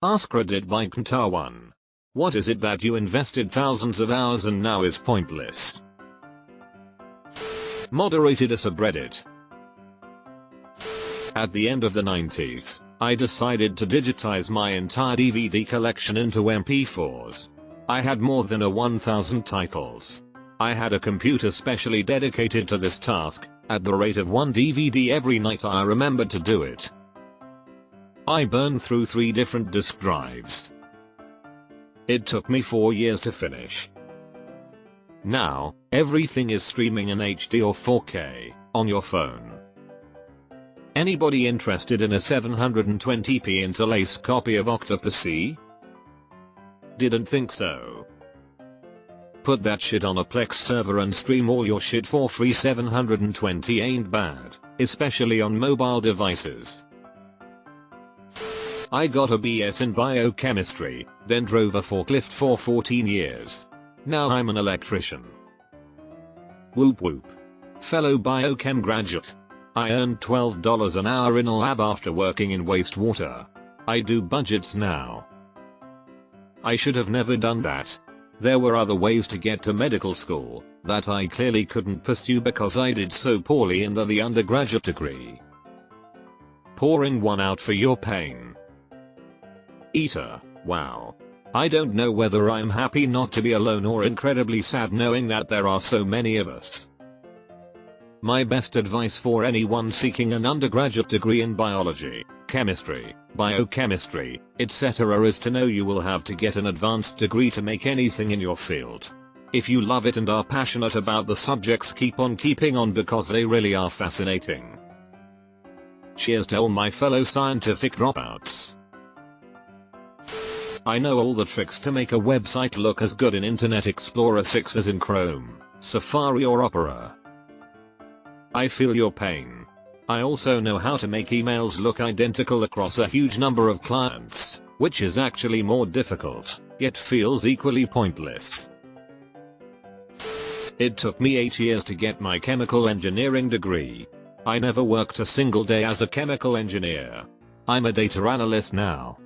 AskReddi by Kentar1. What is it that you invested thousands of hours and now is pointless? Moderated a subreddit. At the end of the 90s, I decided to digitize my entire DVD collection into MP4s. I had more than 1,000 titles. I had a computer specially dedicated to this task. At the rate of 1 DVD every night I remembered to do it. I burned through 3 different disk drives. It took me 4 years to finish. Now, everything is streaming in HD or 4K on your phone. Anybody interested in a 720p interlaced copy of Octopussy? Didn't think so. Put that shit on a Plex server and stream all your shit for free. 720 ain't bad, especially on mobile devices. I got a BS in biochemistry, then drove a forklift for 14 years. Now I'm an electrician. Whoop whoop. Fellow biochem graduate. I earned $12 an hour in a lab after working in wastewater. I do budgets now. I should have never done that. There were other ways to get to medical school that I clearly couldn't pursue because I did so poorly in the undergraduate degree. Pouring one out for your pain. Eater, wow. I don't know whether I'm happy not to be alone or incredibly sad knowing that there are so many of us. My best advice for anyone seeking an undergraduate degree in biology, chemistry, biochemistry, etc. is to know you will have to get an advanced degree to make anything in your field. If you love it and are passionate about the subjects, keep on keeping on because they really are fascinating. Cheers to all my fellow scientific dropouts. I know all the tricks to make a website look as good in Internet Explorer 6 as in Chrome, Safari or Opera. I feel your pain. I also know how to make emails look identical across a huge number of clients, which is actually more difficult, yet feels equally pointless. It took me 8 years to get my chemical engineering degree. I never worked a single day as a chemical engineer. I'm a data analyst now.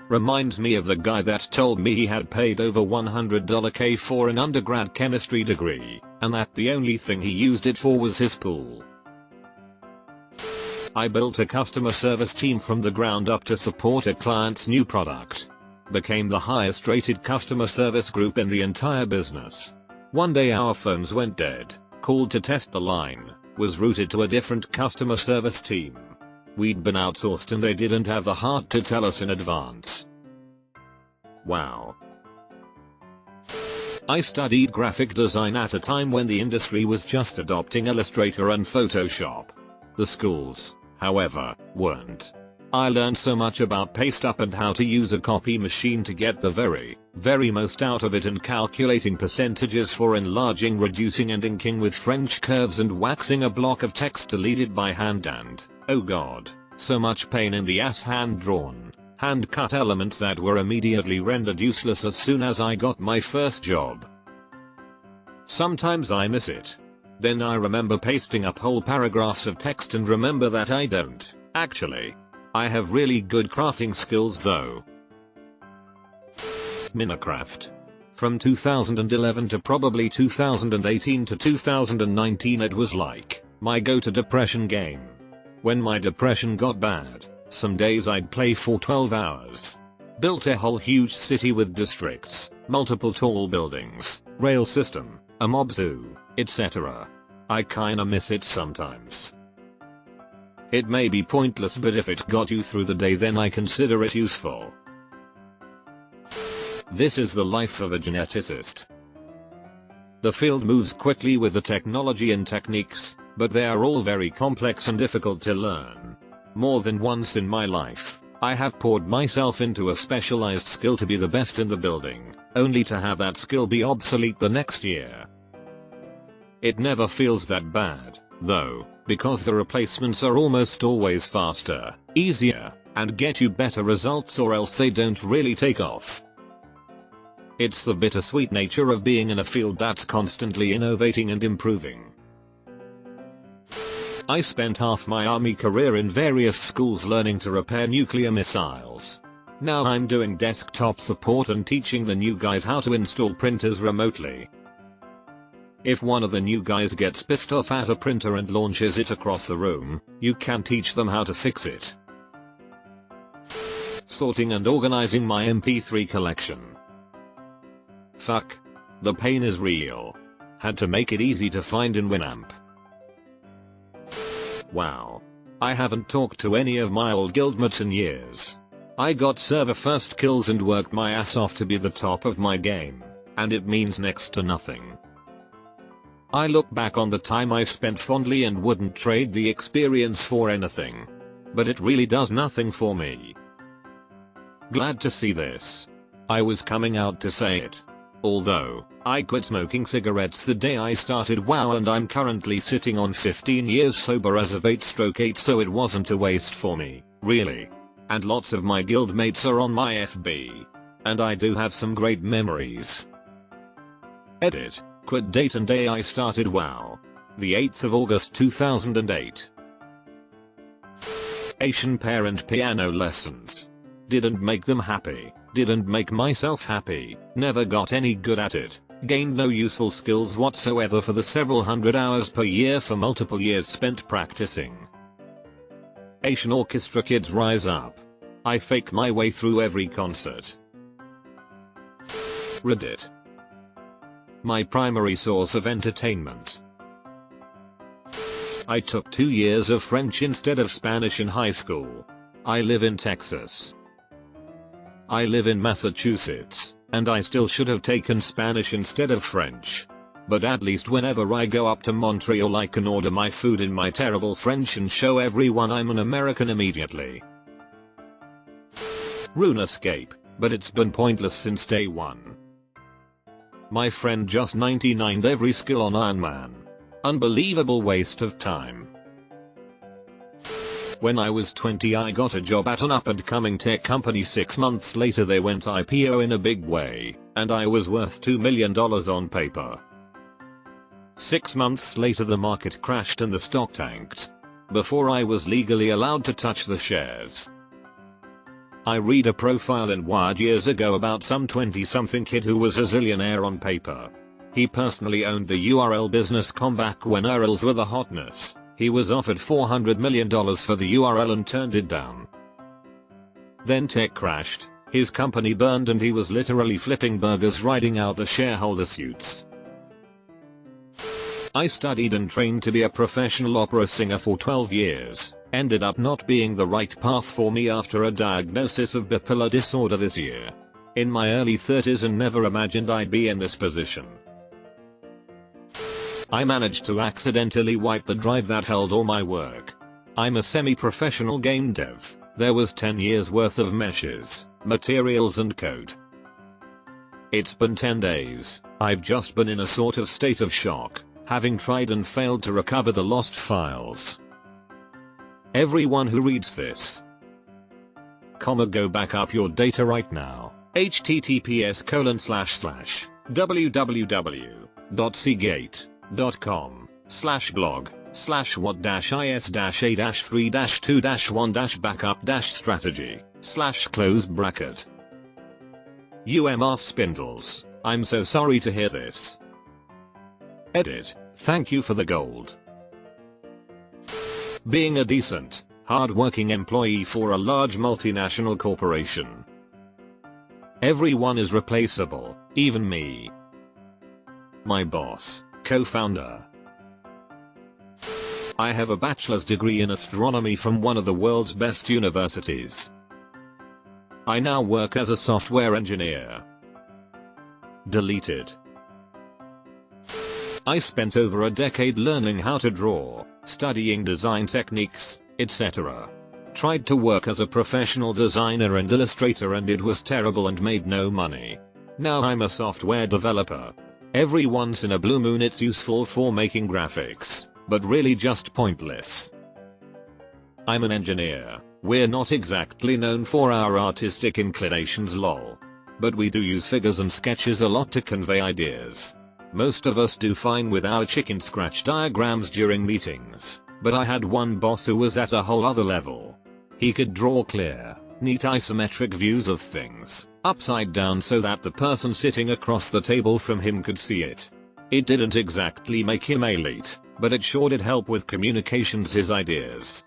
Reminds me of the guy that told me he had paid over $100K for an undergrad chemistry degree, and that the only thing he used it for was his pool. I built a customer service team from the ground up to support a client's new product. Became the highest rated customer service group in the entire business. One day our phones went dead, called to test the line, was routed to a different customer service team. We'd been outsourced and they didn't have the heart to tell us in advance. Wow. I studied graphic design at a time when the industry was just adopting Illustrator and Photoshop. The schools, however, weren't. I learned so much about paste up and how to use a copy machine to get the very most out of it, and calculating percentages for enlarging, reducing and inking with French curves and waxing a block of text to lead it by hand and, oh god, so much pain in the ass, hand-drawn, hand-cut elements that were immediately rendered useless as soon as I got my first job. Sometimes I miss it. Then I remember pasting up whole paragraphs of text and remember that I don't, actually. I have really good crafting skills though. Minecraft. From 2011 to probably 2018 to 2019 it was like my go-to depression game. When my depression got bad, some days I'd play for 12 hours. Built a whole huge city with districts, multiple tall buildings, rail system, a mob zoo, etc. I kinda miss it sometimes. It may be pointless, but if it got you through the day then I consider it useful. This is the life of a geneticist. The field moves quickly with the technology and techniques, but they are all very complex and difficult to learn. More than once in my life, I have poured myself into a specialized skill to be the best in the building, only to have that skill be obsolete the next year. It never feels that bad, though, because the replacements are almost always faster, easier, and get you better results, or else they don't really take off. It's the bittersweet nature of being in a field that's constantly innovating and improving. I spent half my army career in various schools learning to repair nuclear missiles. Now I'm doing desktop support and teaching the new guys how to install printers remotely. If one of the new guys gets pissed off at a printer and launches it across the room, you can teach them how to fix it. Sorting and organizing my MP3 collection. Fuck. The pain is real. Had to make it easy to find in Winamp. Wow. I haven't talked to any of my old guildmates in years. I got server first kills and worked my ass off to be the top of my game, and it means next to nothing. I look back on the time I spent fondly and wouldn't trade the experience for anything. But it really does nothing for me. Glad to see this. I was coming out to say it. Although, I quit smoking cigarettes the day I started WoW and I'm currently sitting on 15 years sober as of 8/8, so it wasn't a waste for me, really. And lots of my guildmates are on my FB. And I do have some great memories. Edit. Quit date and day I started WoW. The 8th of August 2008. Asian parent piano lessons. Didn't make them happy. Didn't make myself happy. Never got any good at it. Gained no useful skills whatsoever for the several hundred hours per year for multiple years spent practicing. Asian orchestra kids rise up. I fake my way through every concert. Reddit. My primary source of entertainment. I took 2 years of French instead of Spanish in high school. I live in Texas. I live in Massachusetts, and I still should have taken Spanish instead of French. But at least whenever I go up to Montreal I can order my food in my terrible French and show everyone I'm an American immediately. RuneScape, but it's been pointless since day one. My friend just 99'd every skill on Iron Man. Unbelievable waste of time. When I was 20 I got a job at an up and coming tech company. 6 months later they went IPO in a big way, and I was worth $2 million on paper. 6 months later the market crashed and the stock tanked. Before I was legally allowed to touch the shares. I read a profile in Wired years ago about some 20-something kid who was a zillionaire on paper. He personally owned the URL business.com back when URLs were the hotness. He was offered $400 million for the URL and turned it down. Then tech crashed, his company burned and he was literally flipping burgers riding out the shareholder suits. I studied and trained to be a professional opera singer for 12 years. Ended up not being the right path for me after a diagnosis of bipolar disorder this year. In my early 30s and never imagined I'd be in this position. I managed to accidentally wipe the drive that held all my work. I'm a semi-professional game dev. There was 10 years worth of meshes, materials and code. It's been 10 days. I've just been in a sort of state of shock, having tried and failed to recover the lost files. Everyone who reads this, go back up your data right now. https://www.seagate.com/blog/what-is-2-1-backup-strategy/close bracket. UMR Spindles, I'm so sorry to hear this. Edit, thank you for the gold. Being a decent, hard-working employee for a large multinational corporation. Everyone is replaceable, even me. My boss, co-founder. I have a bachelor's degree in astronomy from one of the world's best universities. I now work as a software engineer. Deleted. I spent over a decade learning how to draw, studying design techniques, etc. Tried to work as a professional designer and illustrator and it was terrible and made no money. Now I'm a software developer. Every once in a blue moon it's useful for making graphics, but really just pointless. I'm an engineer. We're not exactly known for our artistic inclinations lol. But we do use figures and sketches a lot to convey ideas. Most of us do fine with our chicken scratch diagrams during meetings, but I had one boss who was at a whole other level. He could draw clear, neat isometric views of things, upside down so that the person sitting across the table from him could see it. It didn't exactly make him elite, but it sure did help with communications his ideas.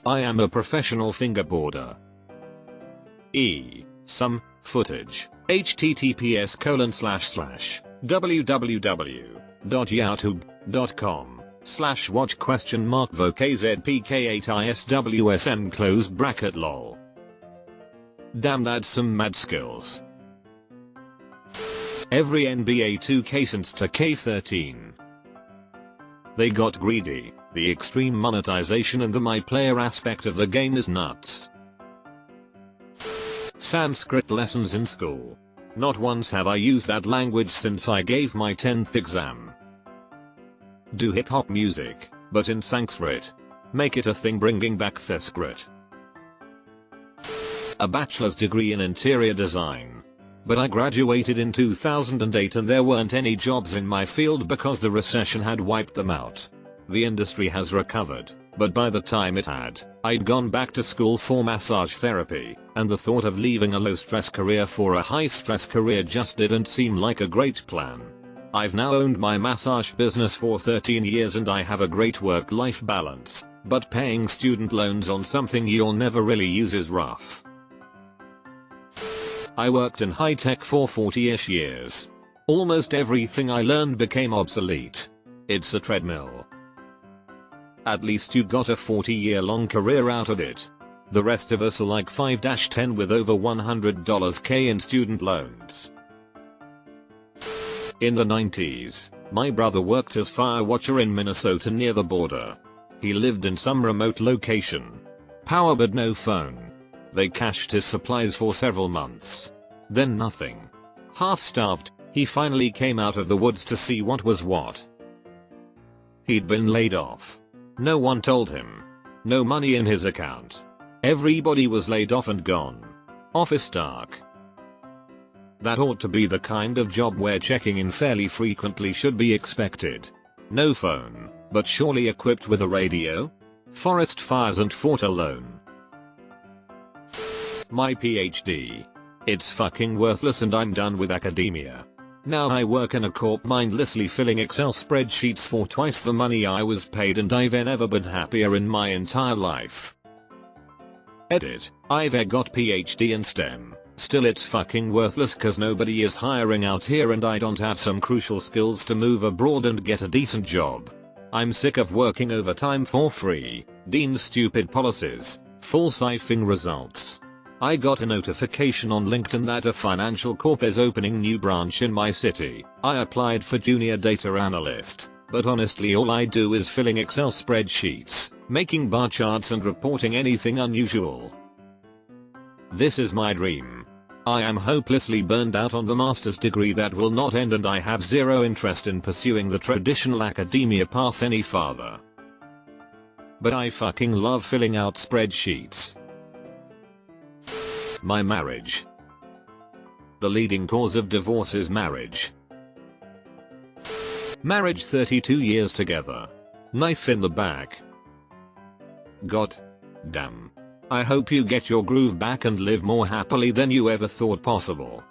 I am a professional fingerboarder. Some footage. https://www.youtube.com/watch?vokzpk8iswsn close bracket lol. Damn, that's some mad skills. Every NBA 2K since 2K13. They got greedy. The extreme monetization and the my player aspect of the game is nuts. Sanskrit lessons in school. Not once have I used that language since I gave my 10th exam. Do hip hop music, but in Sanskrit. Make it a thing, bringing back Sanskrit. A bachelor's degree in interior design. But I graduated in 2008 and there weren't any jobs in my field because the recession had wiped them out. The industry has recovered, but by the time it had, I'd gone back to school for massage therapy, and the thought of leaving a low-stress career for a high-stress career just didn't seem like a great plan. I've now owned my massage business for 13 years and I have a great work-life balance, but paying student loans on something you'll never really use is rough. I worked in high-tech for 40-ish years. Almost everything I learned became obsolete. It's a treadmill. At least you got a 40-year-long career out of it. The rest of us are like 5-10 with over $100k in student loans. In the 90s, my brother worked as fire watcher in Minnesota near the border. He lived in some remote location. Power but no phone. They cached his supplies for several months. Then nothing. Half starved, he finally came out of the woods to see what was what. He'd been laid off. No one told him. No money in his account. Everybody was laid off and gone. Office dark. That ought to be the kind of job where checking in fairly frequently should be expected. No phone, but surely equipped with a radio? Forest fires and fought alone. My PhD. It's fucking worthless and I'm done with academia. Now I work in a corp mindlessly filling Excel spreadsheets for twice the money I was paid and I've never been happier in my entire life. Edit. I've got PhD in STEM. Still it's fucking worthless cause nobody is hiring out here and I don't have some crucial skills to move abroad and get a decent job. I'm sick of working overtime for free, Dean's stupid policies, falsifying results. I got a notification on LinkedIn that a financial corp is opening new branch in my city. I applied for junior data analyst, but honestly all I do is filling Excel spreadsheets, making bar charts and reporting anything unusual. This is my dream. I am hopelessly burned out on the master's degree that will not end and I have zero interest in pursuing the traditional academia path any farther. But I fucking love filling out spreadsheets. My marriage. The leading cause of divorce is marriage. Marriage 32 years together. Knife in the back. God damn. I hope you get your groove back and live more happily than you ever thought possible.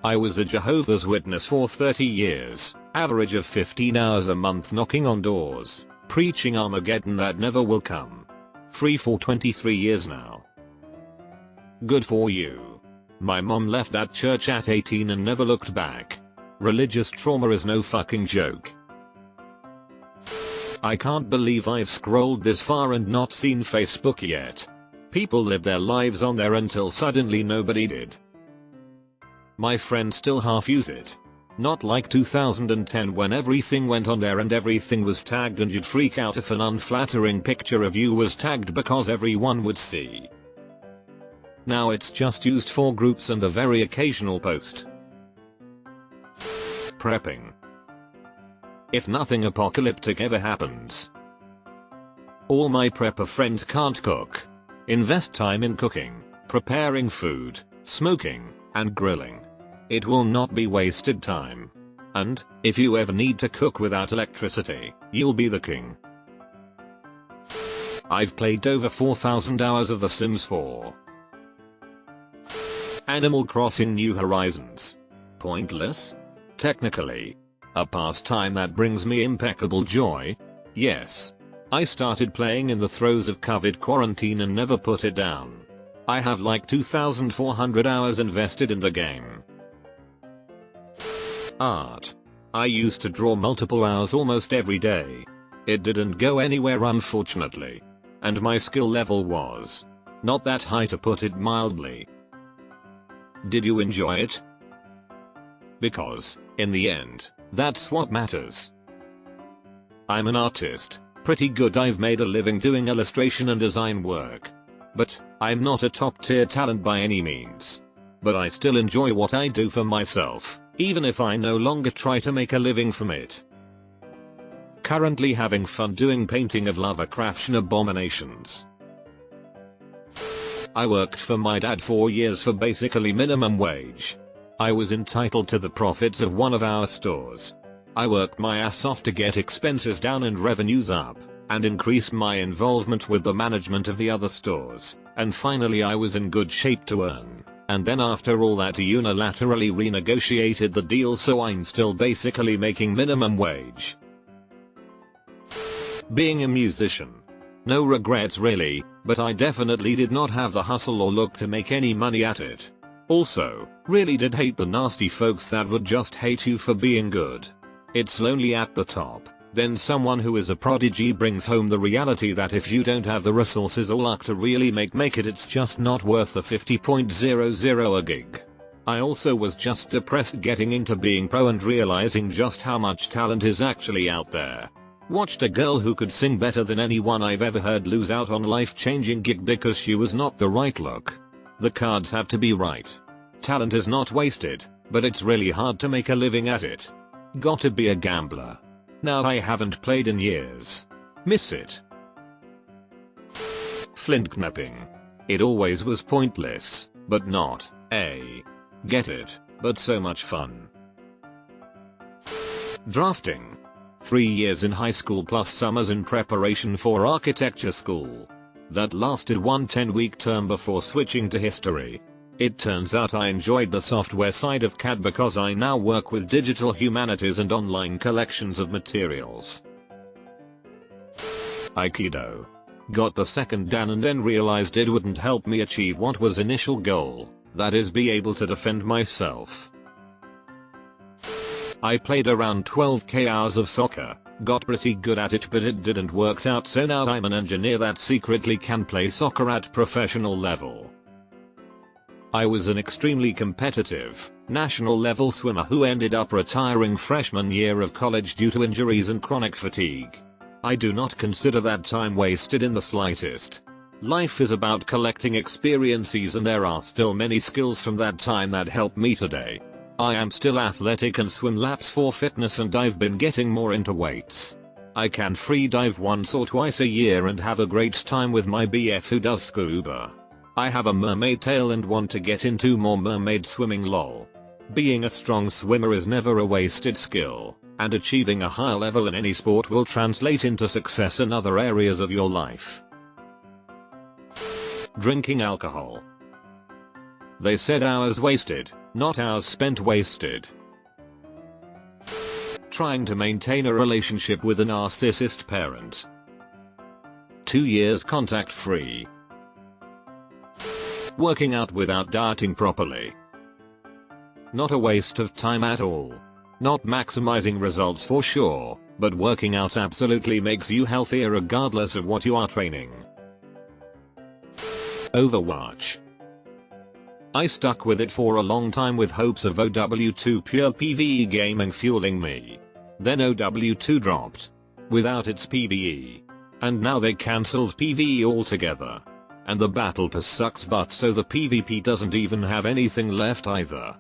I was a Jehovah's Witness for 30 years, average of 15 hours a month knocking on doors, preaching Armageddon that never will come. Free for 23 years now. Good for you. My mom left that church at 18 and never looked back. Religious trauma is no fucking joke. I can't believe I've scrolled this far and not seen Facebook yet. People live their lives on there until suddenly nobody did. My friends still half use it. Not like 2010 when everything went on there and everything was tagged and you'd freak out if an unflattering picture of you was tagged because everyone would see. Now it's just used for groups and a very occasional post. Prepping. If nothing apocalyptic ever happens. All my prepper friends can't cook. Invest time in cooking, preparing food, smoking, and grilling. It will not be wasted time. And, if you ever need to cook without electricity, you'll be the king. I've played over 4,000 hours of The Sims 4. Animal Crossing New Horizons. Pointless? Technically. A pastime that brings me impeccable joy? Yes. I started playing in the throes of COVID quarantine and never put it down. I have like 2,400 hours invested in the game. Art. I used to draw multiple hours almost every day. It didn't go anywhere unfortunately. And my skill level was not that high, to put it mildly. Did you enjoy it? Because, in the end, that's what matters. I'm an artist, pretty good. I've made a living doing illustration and design work. But, I'm not a top tier talent by any means. But I still enjoy what I do for myself, even if I no longer try to make a living from it. Currently having fun doing painting of Lovecraftian abominations. I worked for my dad for years for basically minimum wage. I was entitled to the profits of one of our stores. I worked my ass off to get expenses down and revenues up, and increase my involvement with the management of the other stores, and finally I was in good shape to earn. And then after all that, he unilaterally renegotiated the deal, so I'm still basically making minimum wage. Being a musician. No regrets really, but I definitely did not have the hustle or look to make any money at it. Also, really did hate the nasty folks that would just hate you for being good. It's lonely at the top. Then someone who is a prodigy brings home the reality that if you don't have the resources or luck to really make it, it's just not worth the 50.00 a gig. I also was just depressed getting into being pro and realizing just how much talent is actually out there. Watched a girl who could sing better than anyone I've ever heard lose out on life-changing gig because she was not the right look. The cards have to be right. Talent is not wasted, but it's really hard to make a living at it. Gotta be a gambler. Now I haven't played in years. Miss it. Flint knapping. It always was pointless, but not a. Get it, but so much fun. Drafting. 3 years in high school plus summers in preparation for architecture school. That lasted one 10-week term before switching to history. It turns out I enjoyed the software side of CAD because I now work with digital humanities and online collections of materials. Aikido. Got the second dan and then realized it wouldn't help me achieve what was initial goal, that is be able to defend myself. I played around 12k hours of soccer, got pretty good at it but it didn't work out, so now I'm an engineer that secretly can play soccer at professional level. I was an extremely competitive, national level swimmer who ended up retiring freshman year of college due to injuries and chronic fatigue. I do not consider that time wasted in the slightest. Life is about collecting experiences and there are still many skills from that time that help me today. I am still athletic and swim laps for fitness and I've been getting more into weights. I can free dive once or twice a year and have a great time with my BF who does scuba. I have a mermaid tail and want to get into more mermaid swimming lol. Being a strong swimmer is never a wasted skill, and achieving a high level in any sport will translate into success in other areas of your life. Drinking alcohol. They said hours wasted, not hours spent wasted. Trying to maintain a relationship with a narcissist parent. 2 years contact free. Working out without dieting properly. Not a waste of time at all. Not maximizing results for sure, but working out absolutely makes you healthier regardless of what you are training. Overwatch. I stuck with it for a long time with hopes of OW2 pure PvE gaming fueling me. Then OW2 dropped. Without its PvE. And now they cancelled PvE altogether. And the battle pass sucks butt, so the PvP doesn't even have anything left either.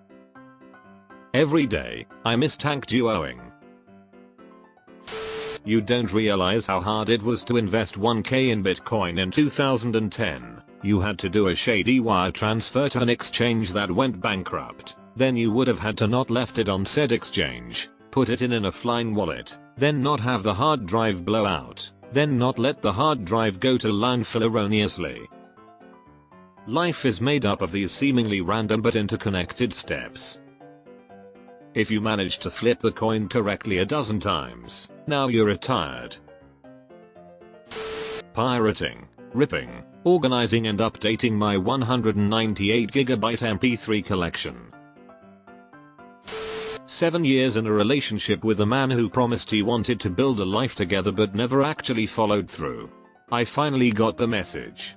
Every day, I miss tank duoing. You don't realize how hard it was to invest 1k in Bitcoin in 2010. You had to do a shady wire transfer to an exchange that went bankrupt. Then you would have had to not left it on said exchange, put it in an offline wallet, then not have the hard drive blow out, then not let the hard drive go to landfill erroneously. Life is made up of these seemingly random but interconnected steps. If you manage to flip the coin correctly a dozen times, now you're retired. Pirating, ripping, organizing and updating my 198GB MP3 collection. 7 years in a relationship with a man who promised he wanted to build a life together but never actually followed through. I finally got the message.